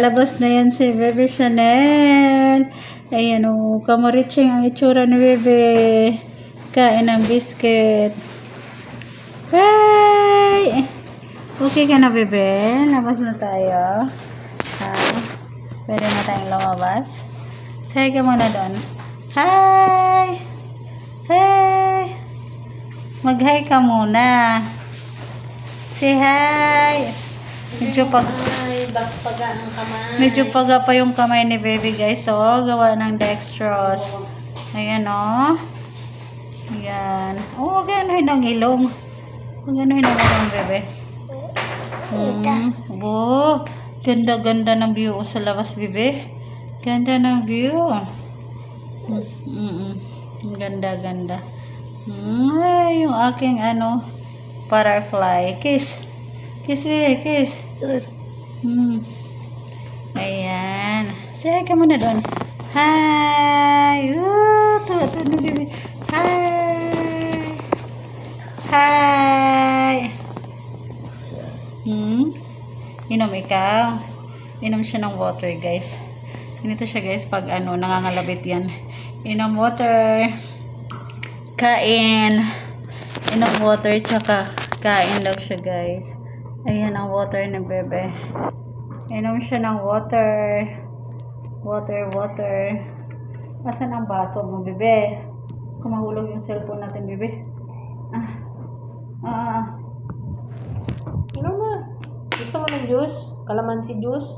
lalabas na yan si Bebe Chanel. Ayan o, kamariching ang itsura ni Bebe. Kain ng biscuit. Hey! Okay ka na, Bebe? Labas na tayo. Ha? Pwede na tayong lumabas. Say ka muna doon. Hi! Hey! Mag-hi ka muna. Say hi! Medyo paga pa yung kamay ni Baby, guys. So, gawa ng dextrose. Ayan, o. Ayan. Oh, gano'n ang ilong. Gano'n ang ilong, Bebe. Ganda-ganda ng view sa labas, Bebe. Ganda ng view. Ganda-ganda. Ay, yung aking butterfly. Kiss. Kiss, Bebe. Kiss. Ayan. Say ka muna doon. Hi. Tuwa na, Bebe. Hi. Hi. Inom ikaw. Inom siya ng water, guys. Ganito siya, guys, pag nangangalabit yan. Inom water. Kain. Inom water, tsaka kain daw siya, guys. Ayan ang water ng Bebe. Inom siya ng water. Water. Asan ang baso mo, Bebe? Kumahulog yung cellphone natin, Bebe. Ano na? Gusto mo ng juice? Kalamansi juice?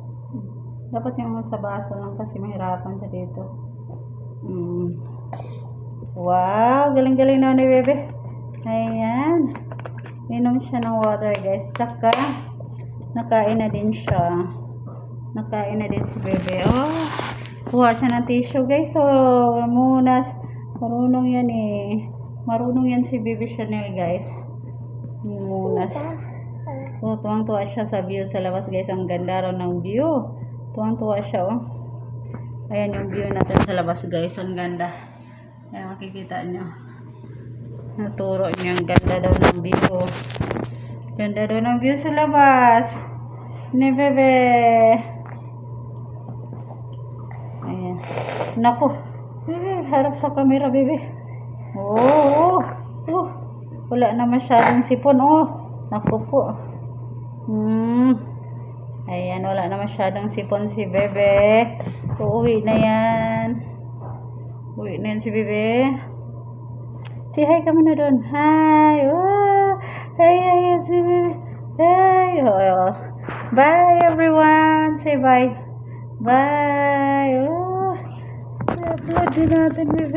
Dapat yung sa baso lang kasi mahirapan siya dito. Wow, galing-galing na ni Bebe. Ayan. Inom siya ng water, guys. Tsaka, nakain na din siya. Nakain na din si Bebe. Oh, kuha siya ng tissue, guys. So, marunong yan eh. Marunong yan si Bebe Chanel, guys. Munas. Oh, tuwang-tuwa siya sa view sa labas, guys. Ang ganda raw ng view. Tuwang-tuwa siya, oh. Ayan yung view natin sa labas, guys. Ang ganda. Ayan, makikita nyo. Naturo niya. Ang ganda daw ng view. Ganda daw ng view sa labas. Ni Bebe. Ayan. Naku. Bebe, harap sa camera, Bebe. Oh. Wala na masyadong sipon, oh. Naku po. Ayan, wala na masyadong sipon si Bebe. Uuwi na yan. Uwi na yan si Bebe. Say hi ka muna doon. Hi. Oh. Hi, si Bebe. Hi. Oh. Bye, everyone. Say bye. Bye. Oh. I-upload din natin, Bebe.